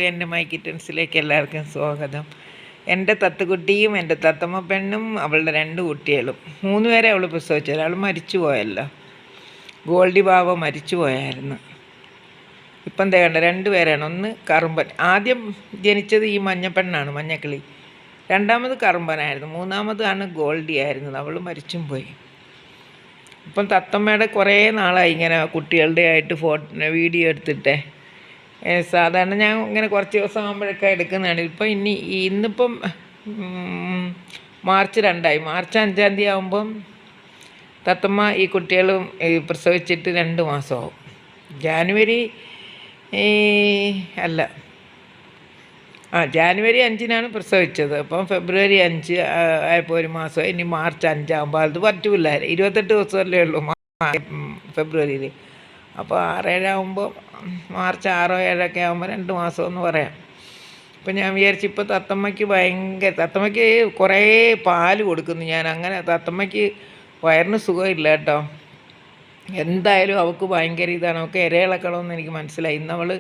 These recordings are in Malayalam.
എൻ്റെ മൈ കിറ്റൻസിലേക്ക് എല്ലാവർക്കും സ്വാഗതം. എൻ്റെ തത്തുകുട്ടിയും എൻ്റെ തത്തമ്മ പെണ്ണും അവളുടെ 2 കുട്ടികളും 3 പേരെ അവൾ പ്രസവിച്ചു. ഒരാൾ മരിച്ചു പോയല്ലോ, ഗോൾഡി ബാവ മരിച്ചു പോയായിരുന്നു. ഇപ്പം തേണ്ട 2 പേരാണ്. ഒന്ന് കറുമ്പൻ, ആദ്യം ജനിച്ചത് ഈ മഞ്ഞപ്പെണ്ണാണ്, മഞ്ഞക്കിളി. രണ്ടാമത് കറുമ്പനായിരുന്നു, മൂന്നാമതാണ് ഗോൾഡി ആയിരുന്നത്. അവൾ മരിച്ചും പോയി. ഇപ്പം തത്തമ്മയുടെ കുറേ നാളായി ഇങ്ങനെ കുട്ടികളുടെ ആയിട്ട് വീഡിയോ എടുത്തിട്ടേ. സാധാരണ ഞാൻ ഇങ്ങനെ കുറച്ച് ദിവസം ആകുമ്പോഴൊക്കെ എടുക്കുന്നതാണ്. ഇപ്പം ഇന്നിപ്പം മാർച്ച് 2 മാർച്ച് 5 ആകുമ്പം തത്തമ്മ ഈ കുട്ടികളും പ്രസവിച്ചിട്ട് 2 മാസമാവും. ജാനുവരി ജാനുവരി 5 പ്രസവിച്ചത്. അപ്പം ഫെബ്രുവരി 5 ആയപ്പോൾ 1 മാസം. ഇനി മാർച്ച് 5 ആകുമ്പോൾ അത് പറ്റൂല, 28 ദിവസമല്ലേ ഉള്ളൂ ഫെബ്രുവരിയിൽ. അപ്പോൾ 6-7 ആകുമ്പോൾ, മാർച്ച് 6-7 ആകുമ്പോൾ 2 മാസം എന്ന് പറയാം. അപ്പം ഞാൻ വിചാരിച്ചു ഇപ്പോൾ തത്തമ്മയ്ക്ക് കുറേ പാല് കൊടുക്കുന്നു ഞാൻ. അങ്ങനെ തത്തമ്മയ്ക്ക് വയറിന് സുഖമില്ല കേട്ടോ. എന്തായാലും അവൾക്ക് ഭയങ്കര ഇതാണ്, അവൾക്ക് ഇരയിളക്കണമെന്ന് എനിക്ക് മനസ്സിലായി. ഇന്ന് അവൾ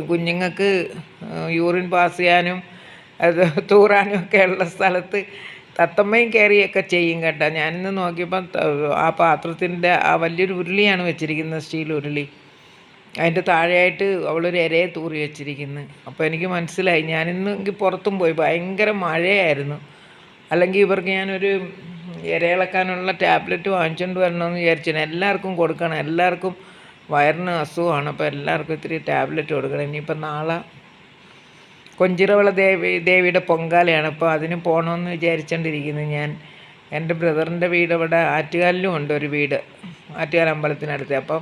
കുഞ്ഞുങ്ങൾക്ക് യൂറിൻ പാസ് ചെയ്യാനും അത് തൂറാനും ഒക്കെ ഉള്ള സ്ഥലത്ത് തത്തമ്മയും കയറിയൊക്കെ ചെയ്യും കേട്ടോ. ഞാനിന്ന് നോക്കിയപ്പം ആ പാത്രത്തിൻ്റെ ആ വലിയൊരു ഉരുളിയാണ് വെച്ചിരിക്കുന്നത്, സ്റ്റീൽ ഉരുളി. അതിൻ്റെ താഴെയായിട്ട് അവളൊരു ഇരയെ തൂറി വെച്ചിരിക്കുന്നു. അപ്പോൾ എനിക്ക് മനസ്സിലായി. ഞാനിന്ന് പുറത്തും പോയി, ഭയങ്കര മഴയായിരുന്നു. അല്ലെങ്കിൽ ഇവർക്ക് ഞാനൊരു ഇരയിളക്കാനുള്ള ടാബ്ലറ്റ് വാങ്ങിച്ചുകൊണ്ട് വരണമെന്ന് വിചാരിച്ചു. എല്ലാവർക്കും കൊടുക്കണം, എല്ലാവർക്കും വയറിന് അസുഖമാണ്. അപ്പോൾ എല്ലാവർക്കും ഇത്തിരി ടാബ്ലറ്റ് കൊടുക്കണം. ഇനിയിപ്പോൾ നാളെ കൊഞ്ചിറവിള ദേവിയുടെ പൊങ്കാലയാണ്. അപ്പോൾ അതിന് പോകണമെന്ന് വിചാരിച്ചുകൊണ്ടിരിക്കുന്നു ഞാൻ. എൻ്റെ ബ്രദറിൻ്റെ വീട് ഇവിടെ ആറ്റുകാലിലും ഉണ്ട് ഒരു വീട്, ആറ്റുകാൽ അമ്പലത്തിനടുത്ത്. അപ്പം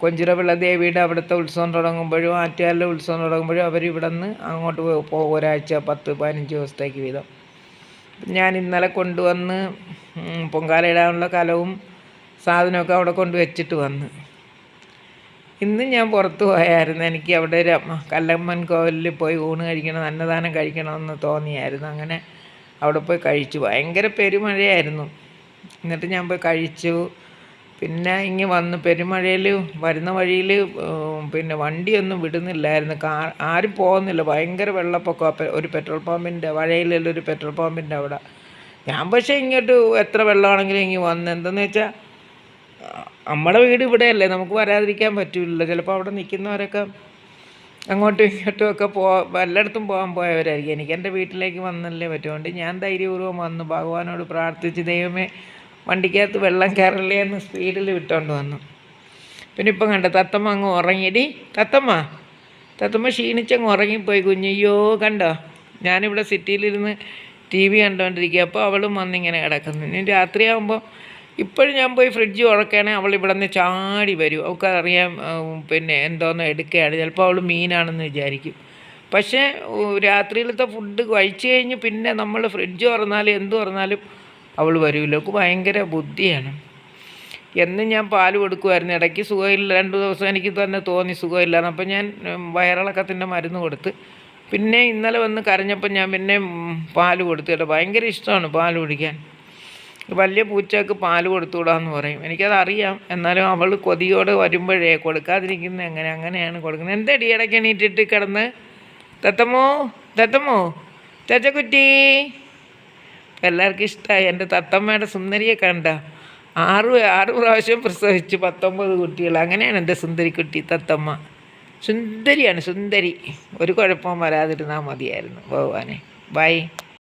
കൊഞ്ചിറവിള ദേവിയുടെ അവിടുത്തെ ഉത്സവം തുടങ്ങുമ്പോഴും ആറ്റുകാലിലെ ഉത്സവം തുടങ്ങുമ്പോഴും അവർ ഇവിടെ നിന്ന് അങ്ങോട്ട് പോകും, ഒരാഴ്ച 10-15 ദിവസത്തേക്ക് വീതം. ഞാൻ ഇന്നലെ കൊണ്ടുവന്ന് പൊങ്കാല ഇടാനുള്ള കലവും സാധനമൊക്കെ അവിടെ കൊണ്ട് വെച്ചിട്ട് വന്ന്. ഇന്ന് ഞാൻ പുറത്ത് പോയായിരുന്നു. എനിക്ക് അവിടെ ഒരു കല്ലമ്മൻ കോവിലിൽ പോയി ഊണ് കഴിക്കണം, അന്നദാനം കഴിക്കണമെന്ന് തോന്നിയായിരുന്നു. അങ്ങനെ അവിടെ പോയി കഴിച്ചു. ഭയങ്കര പെരുമഴയായിരുന്നു. എന്നിട്ട് ഞാൻ പോയി കഴിച്ചു. പിന്നെ വന്ന് പെരുമഴയിൽ വരുന്ന വഴിയിൽ പിന്നെ വണ്ടിയൊന്നും വിടുന്നില്ലായിരുന്നു, ആരും പോകുന്നില്ല, ഭയങ്കര വെള്ളപ്പൊക്കം. ഒരു പെട്രോൾ പമ്പിൻ്റെ വഴയിലുള്ള ഒരു പെട്രോൾ പമ്പിൻ്റെ അവിടെ ഞാൻ പക്ഷേ ഇങ്ങോട്ട് എത്ര വെള്ളമാണെങ്കിലും വന്ന്. എന്തെന്ന് വെച്ചാൽ നമ്മുടെ വീട് ഇവിടെയല്ലേ, നമുക്ക് വരാതിരിക്കാൻ പറ്റില്ലല്ലോ. ചിലപ്പോൾ അവിടെ നിൽക്കുന്നവരൊക്കെ അങ്ങോട്ടും ഇങ്ങോട്ടും ഒക്കെ എല്ലായിടത്തും പോയവരായിരിക്കും. എനിക്ക് എൻ്റെ വീട്ടിലേക്ക് വന്നല്ലേ പറ്റുകൊണ്ട് ഞാൻ ധൈര്യപൂർവ്വം വന്നു. ഭഗവാനോട് പ്രാർത്ഥിച്ച് ദൈവമേ വണ്ടിക്കകത്ത് വെള്ളം കയറല്ലേ എന്ന് സ്പീഡിൽ വിട്ടുകൊണ്ട് വന്നു. പിന്നെ ഇപ്പം കണ്ട തത്തമ്മ അങ്ങ് ഉറങ്ങിയടി. തത്തമ്മ ക്ഷീണിച്ചങ്ങ് ഉറങ്ങിപ്പോയി കുഞ്ഞയ്യോ. കണ്ടോ, ഞാനിവിടെ സിറ്റിയിലിരുന്ന് TV കണ്ടുകൊണ്ടിരിക്കുക. അപ്പോൾ അവളും വന്നിങ്ങനെ കിടക്കുന്നു. ഇനി രാത്രിയാകുമ്പോൾ ഇപ്പോഴും ഞാൻ പോയി ഫ്രിഡ്ജ് ഉറക്കുകയാണെങ്കിൽ അവൾ ഇവിടെ നിന്ന് ചാടി വരും. അവൾക്കറിയാം പിന്നെ എന്തോന്നോ എടുക്കുകയാണ്. ചിലപ്പോൾ അവൾ മീനാണെന്ന് വിചാരിക്കും. പക്ഷേ രാത്രിയിലത്തെ ഫുഡ് കഴിച്ചു കഴിഞ്ഞ് പിന്നെ നമ്മൾ ഫ്രിഡ്ജ് തുറന്നാലും എന്ത് തുറന്നാലും അവൾ വരില്ല. അവൾക്ക് ഭയങ്കര ബുദ്ധിയാണ്. എന്നും ഞാൻ പാല് കൊടുക്കുമായിരുന്നു. ഇടയ്ക്ക് സുഖമില്ല, 2 ദിവസം എനിക്ക് തന്നെ തോന്നി സുഖമില്ലാന്ന്. അപ്പം ഞാൻ വയറിളക്കത്തിൻ്റെ മരുന്ന് കൊടുത്ത്. പിന്നെ ഇന്നലെ വന്ന് കരഞ്ഞപ്പോൾ ഞാൻ പിന്നെ പാല് കൊടുത്തു കേട്ടോ. ഭയങ്കര ഇഷ്ടമാണ് പാല് കുടിക്കാൻ. വലിയ പൂച്ചക്ക് പാല് കൊടുത്തുകൂടാന്ന് പറയും, എനിക്കതറിയാം. എന്നാലും അവൾ കൊതിയോടെ വരുമ്പോഴേ കൊടുക്കാതിരിക്കുന്നത് അങ്ങനെയാണ് കൊടുക്കുന്നത്. എന്താ ഇടയ്ക്ക് എണീറ്റിട്ട് കിടന്ന് തത്തമ്മോ തത്തക്കുറ്റി. എല്ലാവർക്കും ഇഷ്ടമായി. എൻ്റെ തത്തമ്മയുടെ സുന്ദരിയെ കണ്ട 6 പ്രാവശ്യം പ്രസവിച്ച് 19 കുട്ടികൾ. അങ്ങനെയാണ് എൻ്റെ സുന്ദരിക്കുട്ടി തത്തമ്മ. സുന്ദരിയാണ്, സുന്ദരി. ഒരു കുഴപ്പവും വരാതിരുന്നാൽ മതിയായിരുന്നു ഭഗവാനെ. ബൈ.